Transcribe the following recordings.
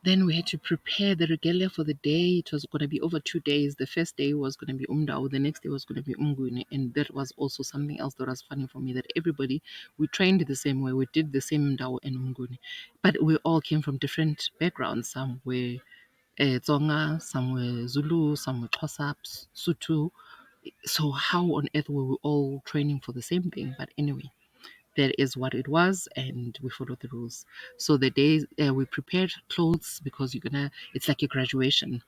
Then we had to prepare the regalia for the day. It was going to be over 2 days. The first day was going to be umdao. The next day was going to be umguni. And that was also something else that was funny for me, that everybody, we trained the same way. We did the same umdao and umguni. But we all came from different backgrounds. Some were Tsonga, some were Zulu, some were Xhosa, Sotho. So how on earth were we all training for the same thing? But anyway, that is what it was, and we followed the rules. So the day we prepared clothes, because it's like your graduation.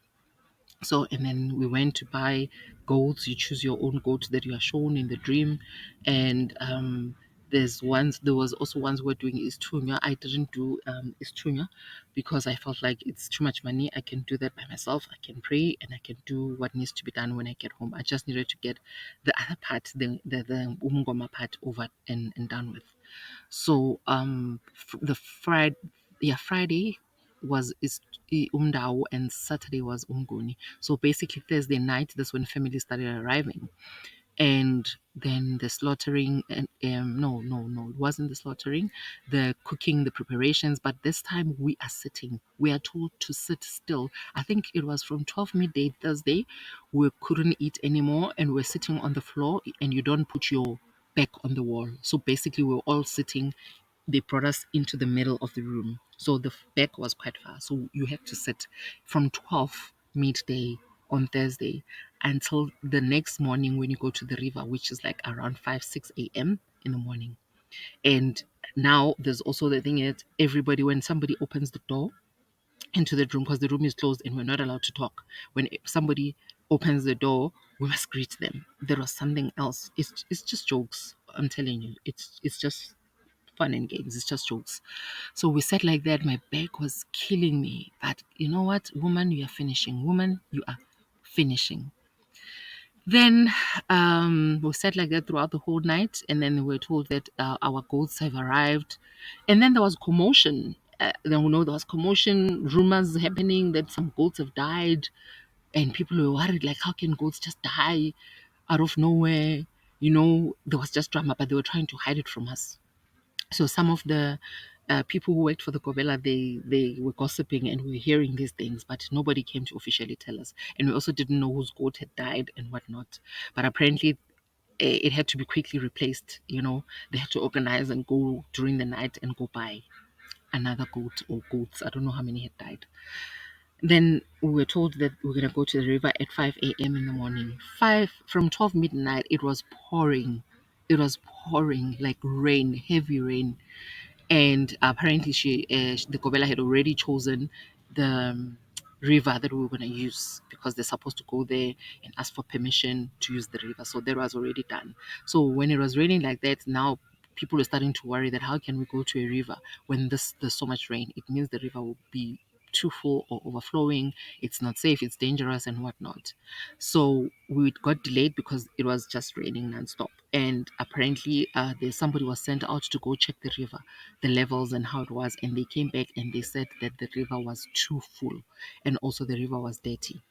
So, and then we went to buy goats. You choose your own goat that you are shown in the dream. And there was also ones we're doing istunya. I didn't do istunya because I felt like it's too much money. I can do that by myself. I can pray and I can do what needs to be done when I get home. I just needed to get the other part, the umngoma part over and done with. So the Friday was is umdao and Saturday was umguni. So basically Thursday night, that's when families started arriving, and then the slaughtering and no, it wasn't the slaughtering, the cooking, the preparations. But this time we are sitting. We are told to sit still. I think it was from 12 midday Thursday. We couldn't eat anymore, and we're sitting on the floor, and you don't put your back on the wall. So basically we're all sitting. They brought us into the middle of the room, so the back was quite far, so you have to sit from 12 midday on Thursday until the next morning when you go to the river, which is like around 5 6 a.m. in the morning. And now there's also the thing that everybody, when somebody opens the door into the room, because the room is closed and we're not allowed to talk, when somebody opens the door, we must greet them. There was something else. It's just jokes, I'm telling you. It's just fun and games. It's just jokes. So we sat like that. My back was killing me. But you know what? Woman, you are finishing. Woman, you are finishing. Then we sat like that throughout the whole night. And then we were told that our goats have arrived. And then there was commotion. Then we know there was commotion, rumors happening that some goats have died. And people were worried, like, how can goats just die out of nowhere? There was just drama, but they were trying to hide it from us. So some of the people who worked for the Kobela, they were gossiping and we were hearing these things, but nobody came to officially tell us. And we also didn't know whose goat had died and whatnot. But apparently, it had to be quickly replaced. They had to organize and go during the night and go buy another goat or goats. I don't know how many had died. Then we were told that we're gonna go to the river at 5 a.m. in the morning. From 12 midnight, it was pouring. It was pouring like rain, heavy rain. And apparently the Kobela had already chosen the river that we were going to use, because they're supposed to go there and ask for permission to use the river. So that was already done. So when it was raining like that, now people are starting to worry that how can we go to a river when there's so much rain? It means the river will be too full or overflowing. It's not safe, it's dangerous and whatnot. So we got delayed because it was just raining nonstop. And apparently there's somebody was sent out to go check the river, the levels and how it was. And they came back and they said that the river was too full, and also the river was dirty.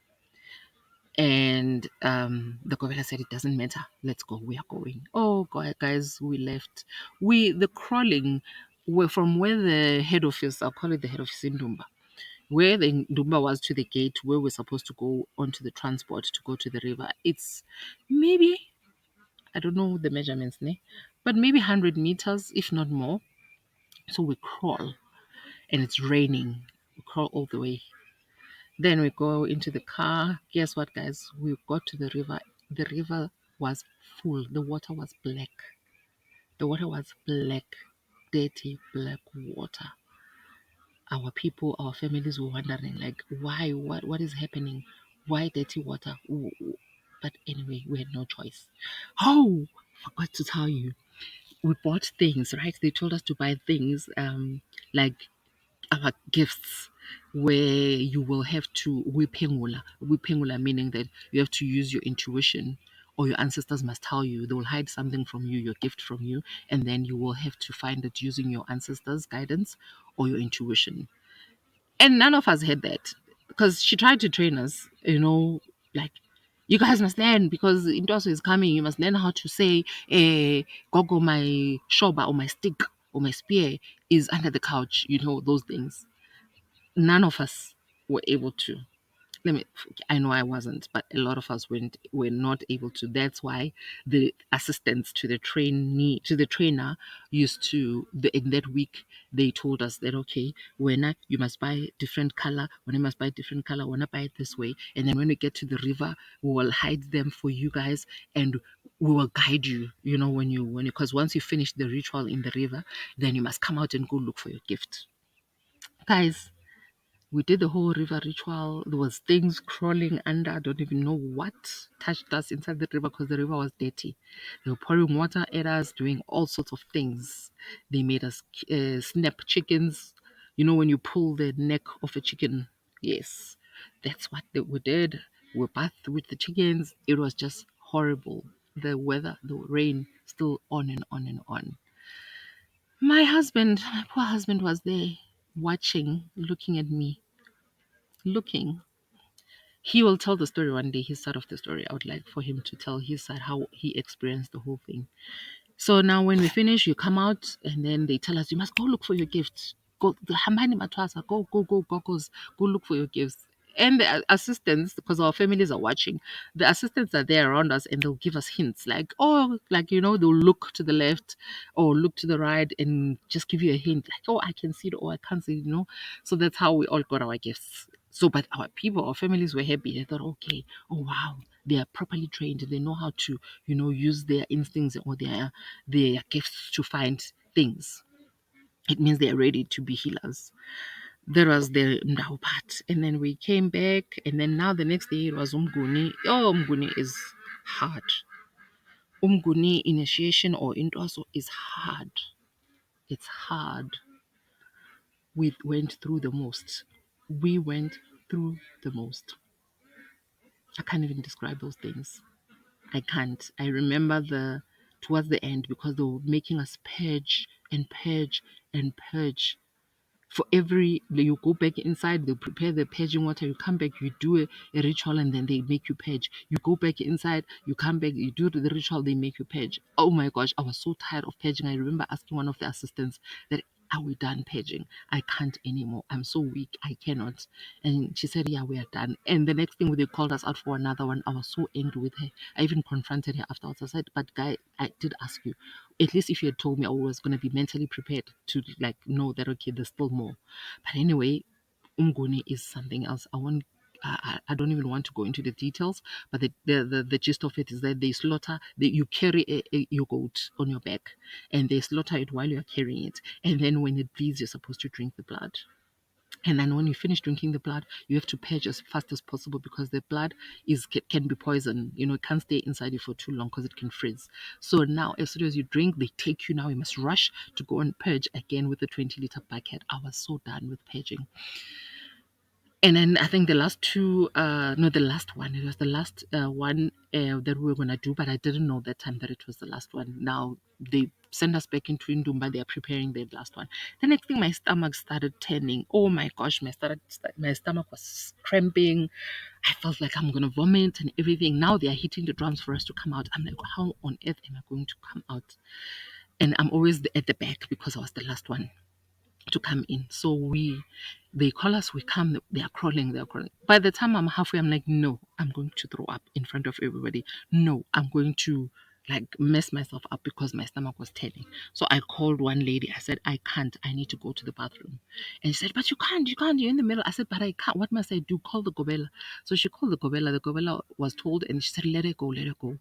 And the governor said, it doesn't matter, let's go, we are going. Oh God, guys, we left. The crawling were from where the head office, I'll call it the head office in Dumba, where the Dumba was, to the gate where we're supposed to go onto the transport to go to the river. It's maybe, I don't know the measurements, but maybe 100 meters, if not more. So we crawl, and it's raining. We crawl all the way. Then we go into the car. Guess what, guys? We got to the river. The river was full. The water was black. The water was black, dirty, black water. Our people, our families were wondering, like, why? What is happening? Why dirty water? Ooh. But anyway, we had no choice. Oh, forgot to tell you. We bought things, right? They told us to buy things, like our gifts, where you will have to wipengula meaning that you have to use your intuition, or your ancestors must tell you. They will hide something from you, your gift from you, and then you will have to find it using your ancestors' guidance or your intuition. And none of us had that, because she tried to train us, like, you guys must learn, because Intoso is coming. You must learn how to say, Gogo, my shoba or my stick or my spear is under the couch, those things. None of us were able to. let me I know I wasn't, but a lot of us were not able to. That's why the assistants to the trainer used to in that week they told us that, okay, when you must buy different color, when you must buy different color, when I buy it this way, and then when we get to the river we will hide them for you guys, and we will guide you, when you because once you finish the ritual in the river, then you must come out and go look for your gift, guys. We did the whole river ritual. There was things crawling under. I don't even know what touched us inside the river because the river was dirty. They were pouring water at us, doing all sorts of things. They made us snap chickens. You know when you pull the neck of a chicken? Yes, that's what we did. We bathed with the chickens. It was just horrible. The weather, the rain, still on and on and on. My poor husband was there watching, looking at me, looking. He will tell the story one day, his side of the story. I would like for him to tell his side, how he experienced the whole thing. So now when we finish, you come out and then they tell us, you must go look for your gifts. Go, the Hambani Matwasa, go look for your gifts. And the assistants, because our families are watching, the assistants are there around us and they'll give us hints like, oh, like, they'll look to the left or look to the right and just give you a hint like, oh, I can see it or I can't see it. So that's how we all got our gifts. So, but our people, our families were happy. They thought, okay, oh, wow, they are properly trained. They know how to, use their instincts or their gifts to find things. It means they are ready to be healers. That was the Ndao part. And then we came back, and then now the next day it was Umguni. Oh, Umguni is hard. Umguni initiation or Intwaso is hard. It's hard. We went through the most. We went through the most. I can't even describe those things. I can't. I remember towards the end because they were making us purge and purge and purge. For every you go back inside, they prepare the purging water, you come back, you do a ritual, and then they make you purge. You go back inside, you come back, you do the ritual, they make you purge. Oh my gosh, I was so tired of purging. I remember asking one of the assistants that, are we done purging? I can't anymore. I'm so weak. I cannot. And she said, yeah, we are done. And the next thing they called us out for another one. I was so angry with her. I even confronted her afterwards. I said, but guy, I did ask you. At least if you had told me, I was going to be mentally prepared to like know that, okay, there's still more. But anyway, Umguni is something else. I don't even want to go into the details, but the gist of it is that you carry your goat on your back and they slaughter it while you're carrying it. And then when it bleeds, you're supposed to drink the blood. And then when you finish drinking the blood, you have to purge as fast as possible because the blood can be poison. It can't stay inside you for too long because it can freeze. So now, as soon as you drink, they take you now. You must rush to go and purge again with a 20-liter bucket. I was so done with purging. And then I think the last two, no, the last one. It was the last one that we were gonna do, but I didn't know that time that it was the last one. Now they send us back into Indumba. They are preparing the last one. The next thing, my stomach started turning. Oh my gosh, my stomach was cramping. I felt like I'm gonna vomit and everything. Now they are hitting the drums for us to come out. I'm like, how on earth am I going to come out? And I'm always at the back because I was the last one to come in. So they call us, we come, they are crawling. By the time I'm halfway, I'm like, no, I'm going to throw up in front of everybody. No, I'm going to like mess myself up because my stomach was turning. So I called one lady. I said, I can't, I need to go to the bathroom. And she said, but you can't, you're in the middle. I said, but I can't. What must I do? Call the Gobela. So she called the Gobela. The Gobela was told and she said, let her go, let her go.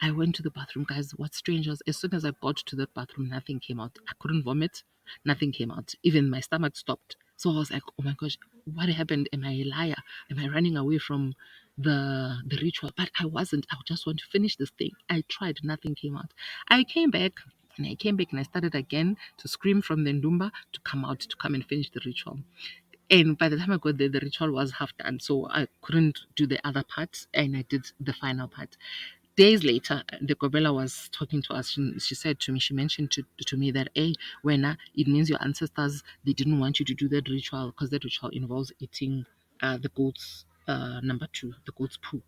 I went to the bathroom, guys. What's strange was as soon as I got to that bathroom, nothing came out. I couldn't vomit. Nothing came out. Even my stomach stopped. So I was like, oh my gosh, what happened? Am I a liar? Am I running away from the ritual? But I wasn't. I just want to finish this thing. I tried. Nothing came out. I came back. And I came back and I started again to scream from the Ndumba to come out, to come and finish the ritual. And by the time I got there, the ritual was half done. So I couldn't do the other part and I did the final part. Days later, the Gobela was talking to us. She said to me, she mentioned to me that, hey, when it means your ancestors, they didn't want you to do that ritual because that ritual involves eating the goat's number two, the goat's poo.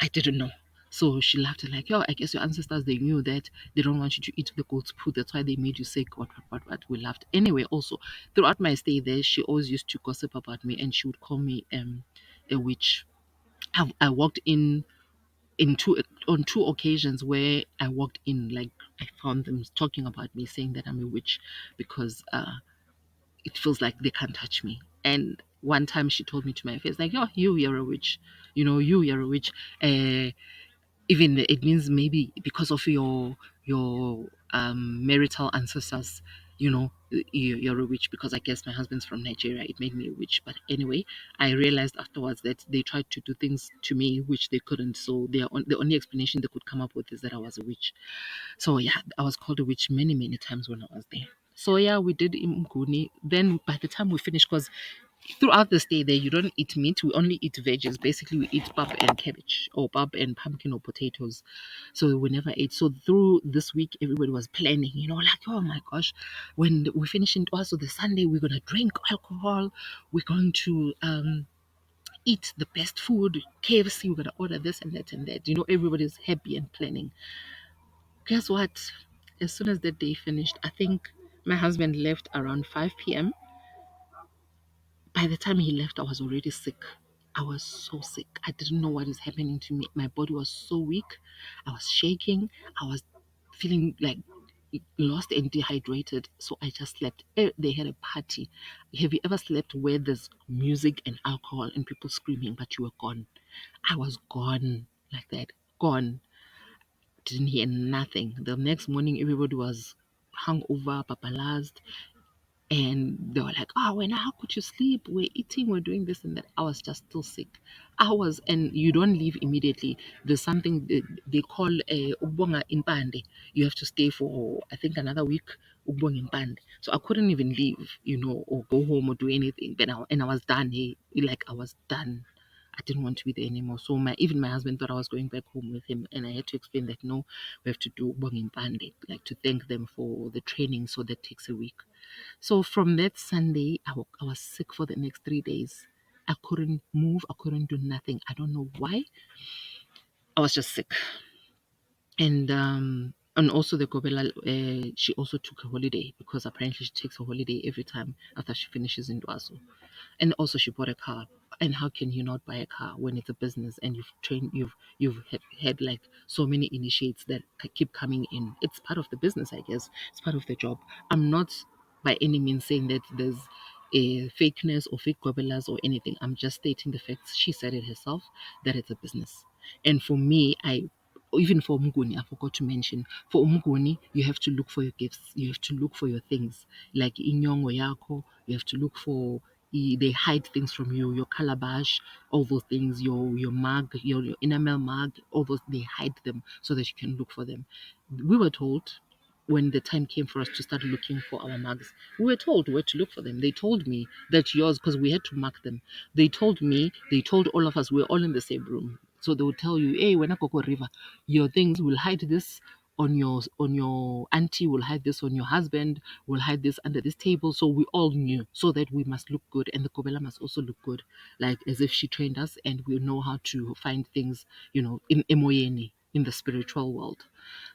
I didn't know. So she laughed like, "Yo, I guess your ancestors, they knew that they don't want you to eat the goat's poo. That's why they made you sick." What? We laughed. Anyway, also throughout my stay there, she always used to gossip about me, and she would call me a witch. I walked in two on two occasions where I walked in, like I found them talking about me, saying that I'm a witch because it feels like they can't touch me. And one time she told me to my face, like, "Oh, you're a witch. You're a witch. Uh, Even it means maybe because of your marital ancestors, you're a witch." Because I guess my husband's from Nigeria, it made me a witch. But anyway, I realized afterwards that they tried to do things to me which they couldn't. So the only explanation they could come up with is that I was a witch. So yeah, I was called a witch many, many times when I was there. So yeah, we did imguni. Then by the time we finished, because throughout the stay there, you don't eat meat. We only eat veggies. Basically, we eat pap and cabbage, or pap and pumpkin or potatoes. So we never ate. So through this week, everybody was planning, like, oh my gosh, when we finish in also the Sunday, we're gonna drink alcohol. We're going to eat the best food, KFC. We're gonna order this and that and that. Everybody's happy and planning. Guess what? As soon as the day finished, I think my husband left around 5 p.m. By the time he left, I was already sick. I was so sick. I didn't know what is happening to me. My body was so weak. I was shaking. I was feeling like lost and dehydrated. So I just slept. They had a party. Have you ever slept where there's music and alcohol and people screaming, but you were gone? I was gone like that. Gone. Didn't hear nothing. The next morning, everybody was hungover, papalazed. And they were like, "Oh, when how could you sleep? We're eating, we're doing this and that." I was just still sick. And you don't leave immediately. There's something they call ubonga impande. You have to stay for, I think, another week. Ubonga impande. So I couldn't even leave, or go home or do anything. And I was done. Like I was done. I didn't want to be there anymore. So even my husband thought I was going back home with him, and I had to explain that no, we have to do ubonga impande, like to thank them for the training. So that takes a week. So from that Sunday, I was sick for the next 3 days. I couldn't move. I couldn't do nothing. I don't know why. I was just sick. And also the Gobela, she also took a holiday because apparently she takes a holiday every time after she finishes in Dwaso. And also she bought a car. And how can you not buy a car when it's a business and you've had like so many initiates that keep coming in? It's part of the business, I guess. It's part of the job. I'm not by any means saying that there's a fakeness or fake gobelas or anything. I'm just stating the facts. She said it herself that it's a business. And for me, even for Umguni, I forgot to mention, for Umguni, you have to look for your gifts. You have to look for your things. Like inyongo yako, you have to look for, they hide things from you, your calabash, all those things, your mug, your enamel mug, all those, they hide them so that you can look for them. We were told when the time came for us to start looking for our mugs, we were told where to look for them. They told me that yours, because we had to mark them. They told all of us, we're all in the same room. So they would tell you, hey, when I go river, your things will hide this on your auntie, will hide this on your husband, will hide this under this table. So we all knew so that we must look good, and the Kobela must also look good, like as if she trained us and we know how to find things, in Emoyeni, in the spiritual world.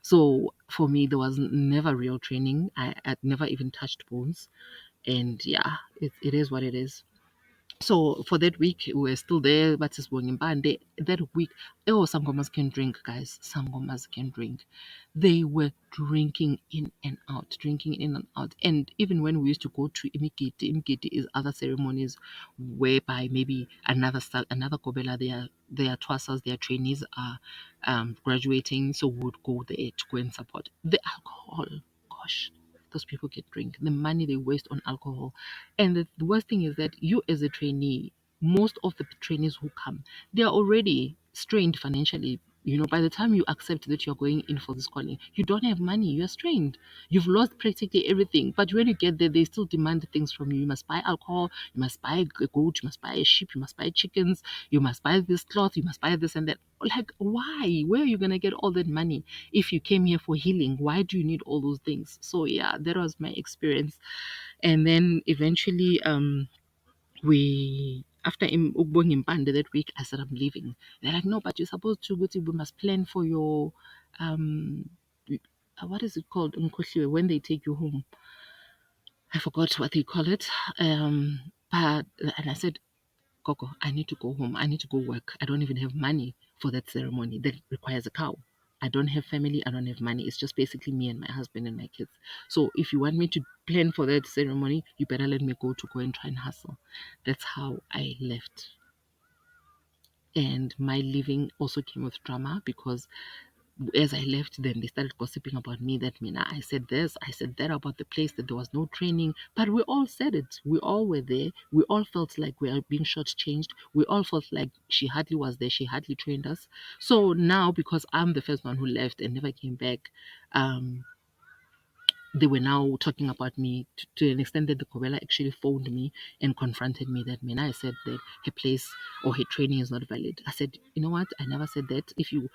So for me, there was never real training. I'd never even touched bones. And yeah, it is what it is. So for that week, we were still there, but it's going in that week, oh, Sangomas can drink, guys. Sangomas can drink. They were drinking in and out, drinking in and out. And even when we used to go to Imigiti is other ceremonies whereby maybe another Kobela, their twasas, their trainees are graduating. So we would go there to go and support the alcohol. Gosh, those people can drink. The money they waste on alcohol. And the worst thing is that you, as a trainee, most of the trainees who come, they are already strained financially. By the time you accept that you're going in for this calling, you don't have money, you're strained. You've lost practically everything. But when you get there, they still demand things from you. You must buy alcohol, you must buy a goat, you must buy a sheep, you must buy chickens, you must buy this cloth, you must buy this and that. Like, why? Where are you going to get all that money? If you came here for healing, why do you need all those things? So, yeah, that was my experience. And then eventually, we after ukubonga impande that week, I said I'm leaving. They're like, no, but you're supposed to go to, we must plan for your um what is it called, Nkoshiwe, when they take you home. I forgot what they call it. But and I said, Coco, I need to go home. I need to go work. I don't even have money for that ceremony that requires a cow. I don't have family. I don't have money. It's just basically me and my husband and my kids. So if you want me to plan for that ceremony, you better let me go and try and hustle. That's how I left. And my leaving also came with drama because as I left, then they started gossiping about me that Mina, I said this, I said that about the place, that there was no training. But we all said it. We all were there. We all felt like we are being shortchanged. We all felt like she hardly was there. She hardly trained us. So now, because I'm the first one who left and never came back, um, they were now talking about me to an extent that the Kobela actually phoned me and confronted me that man, I said that her place or her training is not valid. I said, you know what? I never said that. If you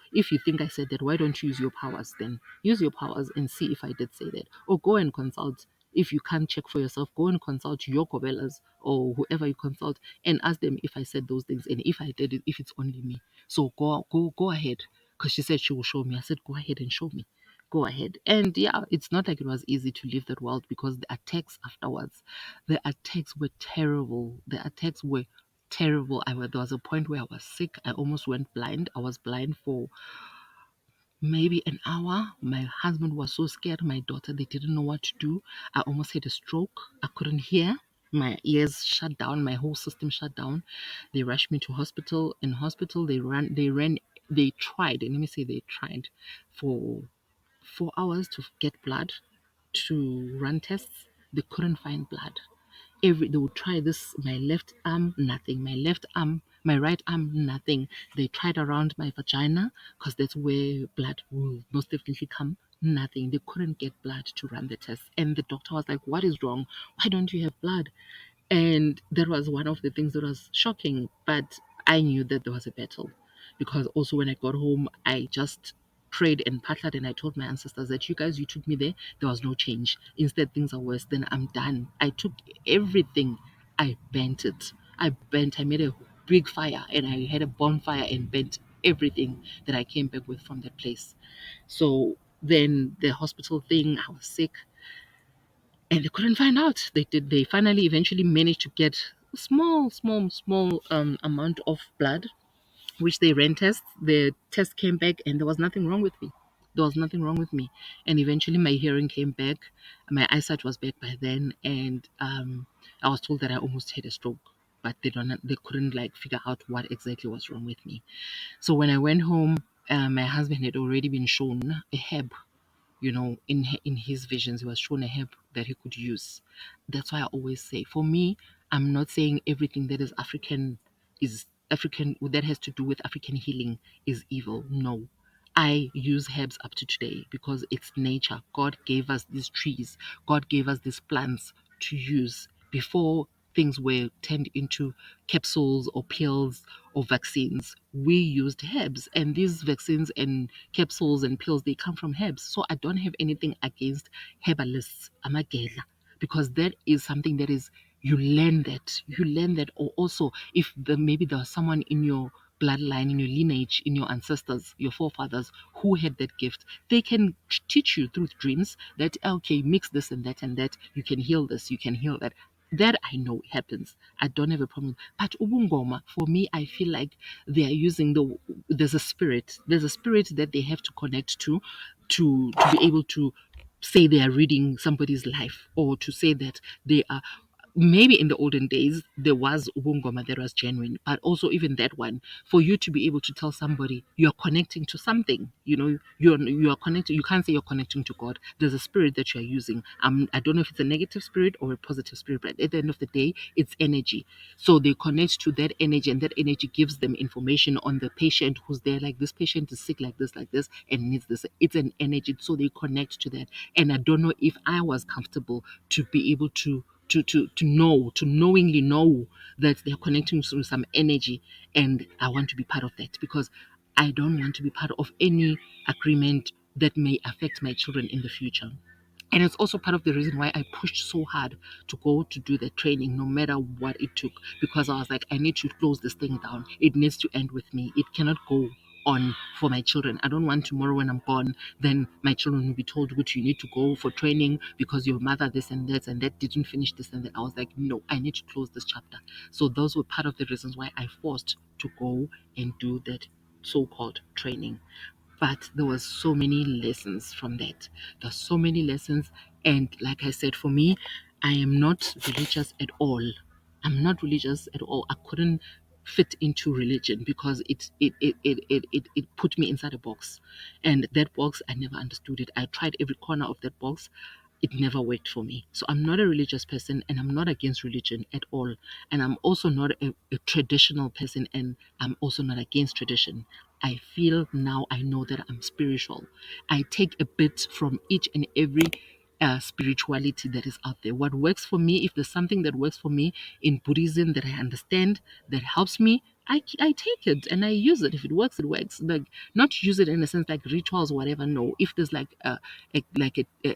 think I said that, why don't you use your powers then? Use your powers and see if I did say that. Or go and consult. If you can't check for yourself, go and consult your Kobelas or whoever you consult and ask them if I said those things and if I did it, if it's only me. So go ahead. Because she said she will show me. I said, go ahead and show me, go ahead. And yeah, it's not like it was easy to leave that world because the attacks afterwards, the attacks were terrible. The attacks were terrible. There was a point where I was sick. I almost went blind. I was blind for maybe an hour. My husband was so scared. My daughter, they didn't know what to do. I almost had a stroke. I couldn't hear. My ears shut down. My whole system shut down. They rushed me to hospital. In hospital, they tried, and let me say they tried for 4 hours to get blood, to run tests. They couldn't find blood. They would try this, my left arm, nothing. My left arm, my right arm, nothing. They tried around my vagina because that's where blood will most definitely come. Nothing. They couldn't get blood to run the test. And the doctor was like, what is wrong? Why don't you have blood? And that was one of the things that was shocking. But I knew that there was a battle because also when I got home, I just prayed and pattered and I told my ancestors that you took me there, there was no change. Instead, things are worse. Then I'm done. I took everything, I bent it. I made a big fire and I had a bonfire and bent everything that I came back with from that place. So then the hospital thing, I was sick and they couldn't find out. They finally eventually managed to get a small amount of blood, which they ran tests. The test came back and there was nothing wrong with me. There was nothing wrong with me. And eventually my hearing came back. My eyesight was back by then, and I was told that I almost had a stroke. But they couldn't like figure out what exactly was wrong with me. So when I went home, my husband had already been shown a herb, in his visions. He was shown a herb that he could use. That's why I always say, for me, I'm not saying everything that is African, that has to do with African healing, is evil. No, I use herbs up to today because it's nature. God gave us these trees, God gave us these plants to use before things were turned into capsules or pills or vaccines. We used herbs, and these vaccines and capsules and pills, they come from herbs. So I don't have anything against herbalists, amagela, because that is something that is, you learn that. Or also, if maybe there was someone in your bloodline, in your lineage, in your ancestors, your forefathers who had that gift, they can teach you through dreams that, okay, mix this and that, you can heal this, you can heal that. That I know happens. I don't have a problem. But ubungoma, for me, I feel like they are using there's a spirit. There's a spirit that they have to connect to be able to say they are reading somebody's life, or to say that they are, maybe in the olden days there was ubungoma that was genuine, but also even that one, for you to be able to tell somebody you're connecting to something, you're connecting. You can't say you're connecting to God. There's a spirit that you're using. I don't know if it's a negative spirit or a positive spirit, but at the end of the day, it's energy. So they connect to that energy, and that energy gives them information on the patient who's there. Like, this patient is sick like this, and needs this. It's an energy, so they connect to that. And I don't know if I was comfortable to be able to knowingly know that they're connecting to some energy, and I want to be part of that, because I don't want to be part of any agreement that may affect my children in the future. And it's also part of the reason why I pushed so hard to go to do the training, no matter what it took, because I was like, I need to close this thing down. It needs to end with me. It cannot go on for my children. I don't want tomorrow when I'm gone, then my children will be told, which you need to go for training because your mother this and that didn't finish this and that. I was like, no, I need to close this chapter. So those were part of the reasons why I forced to go and do that so-called training. But there was so many lessons from that. There's so many lessons. And like I said, for me, I am not religious at all. I'm not religious at all. I couldn't fit into religion because it put me inside a box. And that box, I never understood it. I tried every corner of that box. It never worked for me. So I'm not a religious person and I'm not against religion at all. And I'm also not a traditional person and I'm also not against tradition. I feel now I know that I'm spiritual. I take a bit from each and every spirituality that is out there. What works for me, if there's something that works for me in Buddhism that I understand, that helps me, I take it and I use it. If it works, it works. Like, not use it in a sense like rituals or whatever. No, if there's like a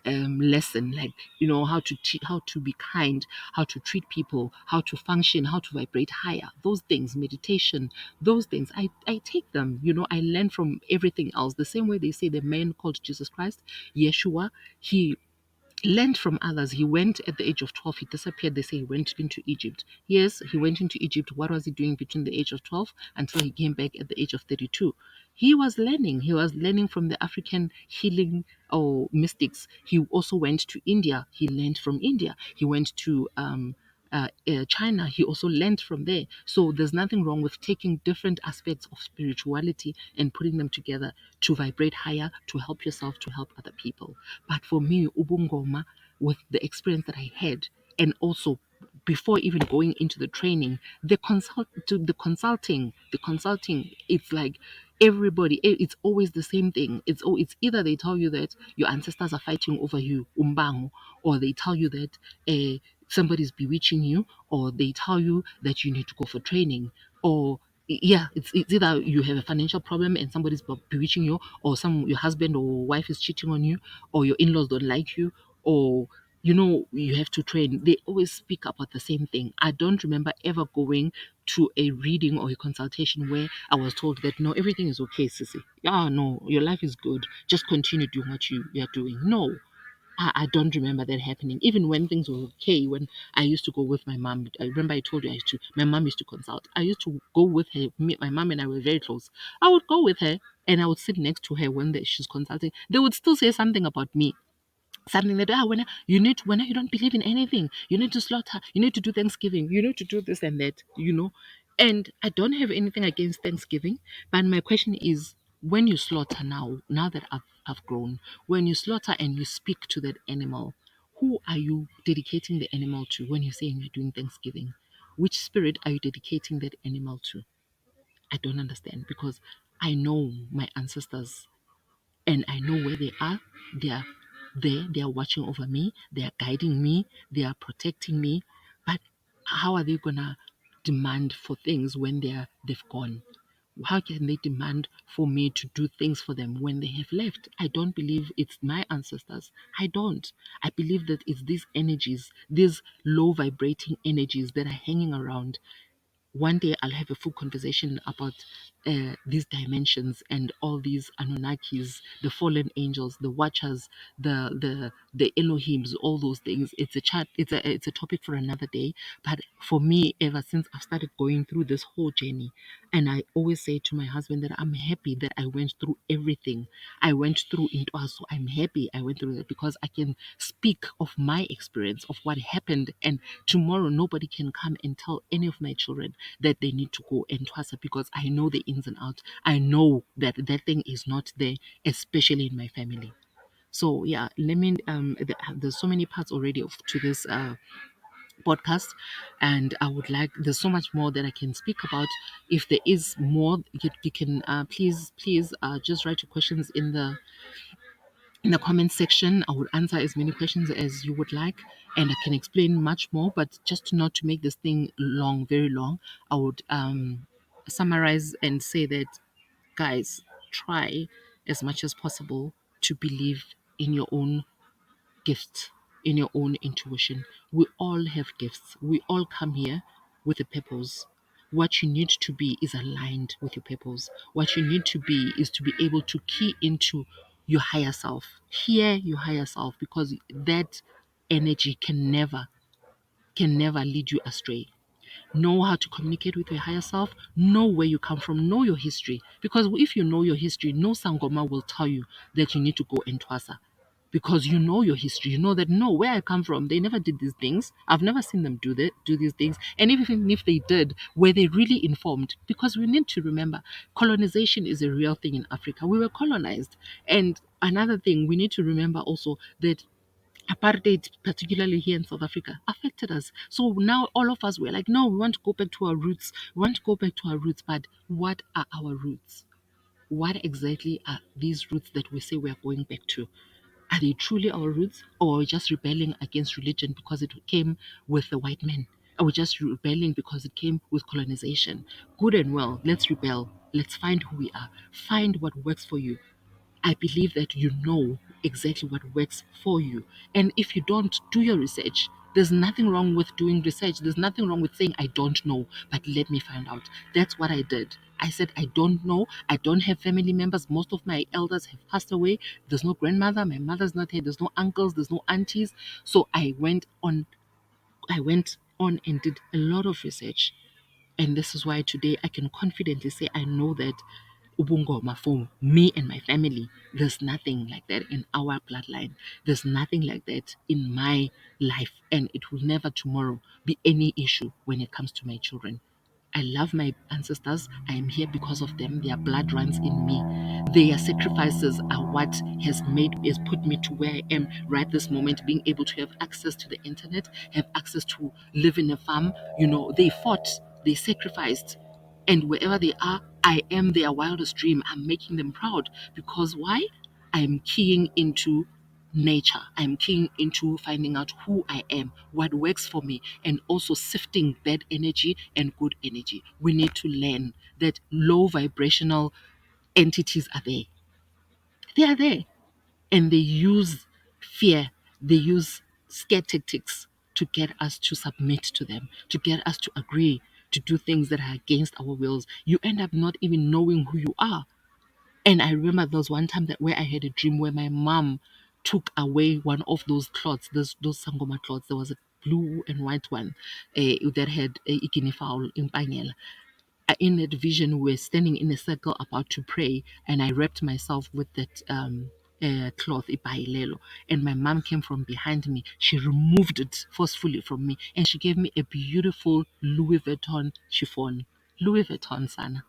lesson, like, how to how to be kind, how to treat people, how to function, how to vibrate higher. Those things, meditation, those things, I take them. I learn from everything else. The same way they say the man called Jesus Christ, Yeshua, he learned from others. He went at the age of 12. He disappeared. They say he went into Egypt. Yes, he went into Egypt. What was he doing between the age of 12 until he came back at the age of 32? He was learning. He was learning from the African healing or mystics. He also went to India. He learned from India. He went to China. He also learned from there. So there's nothing wrong with taking different aspects of spirituality and putting them together to vibrate higher, to help yourself, to help other people. But for me, Ubungoma, with the experience that I had, and also before even going into the training, the consulting, it's like everybody, it's always the same thing. It's either they tell you that your ancestors are fighting over you, umbango, or they tell you that somebody's bewitching you, or they tell you that you need to go for training, or yeah, it's either you have a financial problem and somebody's bewitching you, or your husband or wife is cheating on you, or your in-laws don't like you, or you have to train. They always speak about the same thing. I don't remember ever going to a reading or a consultation where I was told that no, everything is okay, sissy. Yeah, no, your life is good. Just continue doing what you are doing. No, I don't remember that happening. Even when things were okay, when I used to go with my mom, I remember I told you my mom used to consult. I used to go with her. My mom and I were very close. I would go with her and I would sit next to her when she's consulting. They would still say something about me, something that when you don't believe in anything, you need to slaughter, you need to do Thanksgiving, you need to do this and that. And I don't have anything against Thanksgiving, but my question is, when you slaughter now that I've grown, when you slaughter and you speak to that animal, who are you dedicating the animal to? When you're saying you're doing Thanksgiving, which spirit are you dedicating that animal to? I don't understand, because I know my ancestors and I know where they are. They are there, they are watching over me, they are guiding me, they are protecting me. But how are they gonna demand for things when they've gone? How can they demand for me to do things for them when they have left? I don't believe it's my ancestors. I don't. I believe that it's these energies, these low vibrating energies that are hanging around. One day I'll have a full conversation about these dimensions and all these Anunnakis, the fallen angels, the watchers, the Elohims, all those things. It's a chat. It's a topic for another day. But for me, ever since I've started going through this whole journey, and I always say to my husband that I'm happy that I went through everything I went through in Twaso. I'm happy I went through it because I can speak of my experience of what happened, and tomorrow nobody can come and tell any of my children that they need to go and Twasa, because I know the ins and outs. I know that that thing is not there, especially in my family. So yeah, let me. There's so many parts already to this podcast, and I would like. There's so much more that I can speak about. If there is more, you can please just write your questions in the comment section. I would answer as many questions as you would like, and I can explain much more. But just not to make this thing long, very long, I would summarize and say that, guys, try as much as possible to believe in your own gifts in your own intuition. We all have gifts. We all come here with a purpose. What you need to be is aligned with your purpose. What you need to be is to be able to key into your higher self. Hear your higher self, because that energy can never lead you astray. Know how to communicate with your higher self, know where you come from, know your history. Because if you know your history, no Sangoma will tell you that you need to go and twasa. Because you know your history, you know that no, where I come from, they never did these things. I've never seen them do these things. And even if they did, were they really informed? Because we need to remember, colonization is a real thing in Africa. We were colonized. And another thing, we need to remember also that apartheid, particularly here in South Africa, affected us. So now all of us were like, no, we want to go back to our roots. We want to go back to our roots. But what are our roots? What exactly are these roots that we say we are going back to? Are they truly our roots, or are we just rebelling against religion because it came with the white men? Are we just rebelling because it came with colonization? Good and well, let's rebel. Let's find who we are. Find what works for you. I believe that you know exactly what works for you. And if you don't, do your research. There's nothing wrong with doing research. There's nothing wrong with saying, I don't know, but let me find out. That's what I did. I said, I don't know. I don't have family members. Most of my elders have passed away. There's no grandmother. My mother's not here. There's no uncles. There's no aunties. So I went on and did a lot of research. And this is why today I can confidently say I know that Ubungoma for me and my family, there's nothing like that in our bloodline. There's nothing like that in my life. And it will never tomorrow be any issue when it comes to my children. I love my ancestors. I am here because of them. Their blood runs in me. Their sacrifices are what has put me to where I am right this moment, being able to have access to the internet, have access to live in a farm. They fought, they sacrificed, and wherever they are, I am their wildest dream. I'm making them proud because why? I'm keying into nature. I'm keen into finding out who I am, what works for me, and also sifting bad energy and good energy. We need to learn that low vibrational entities are there. They are there. And they use fear, they use scare tactics to get us to submit to them, to get us to agree to do things that are against our wills. You end up not even knowing who you are. And I remember there was one time that where I had a dream where my mom took away one of those cloths, those Sangoma cloths. There was a blue and white one that had ikini fowl in Pangela. In that vision, we were standing in a circle about to pray, and I wrapped myself with that cloth, ipailelo, and my mom came from behind me. She removed it forcefully from me, and she gave me a beautiful Louis Vuitton chiffon. Louis Vuitton, sana.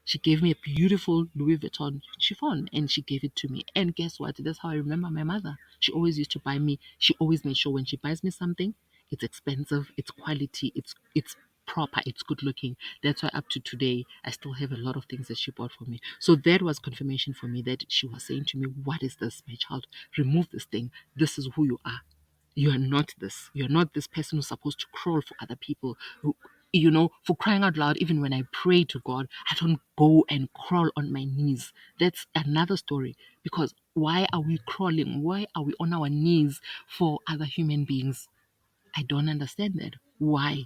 She gave me a beautiful Louis Vuitton chiffon and she gave it to me. And guess what? That's how I remember my mother. She always used to buy me, she always made sure when she buys me something, it's expensive, it's quality, it's proper, it's good looking. That's why up to today, I still have a lot of things that she bought for me. So that was confirmation for me that she was saying to me, what is this, my child? Remove this thing. This is who you are. You are not this. You're not this person who's supposed to crawl for other people. For crying out loud, even when I pray to God, I don't go and crawl on my knees. That's another story. Because why are we crawling? Why are we on our knees for other human beings? I don't understand that. Why?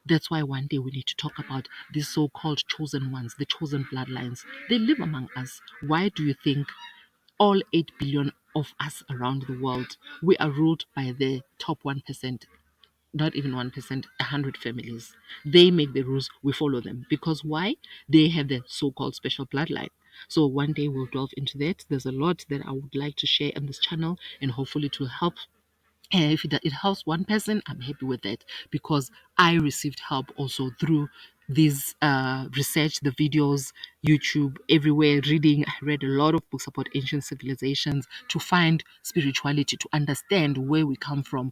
That's why one day we need to talk about these so called chosen ones, the chosen bloodlines. They live among us. Why do you think all 8 billion of us around the world, we are ruled by the top 1%, not even 1%, 100 families. They make the rules, we follow them. Because why? They have the so called special bloodline. So one day we'll delve into that. There's a lot that I would like to share on this channel, and hopefully it will help. And if it helps one person, I'm happy with that because I received help also through these research, the videos, YouTube, everywhere, reading. I read a lot of books about ancient civilizations to find spirituality, to understand where we come from,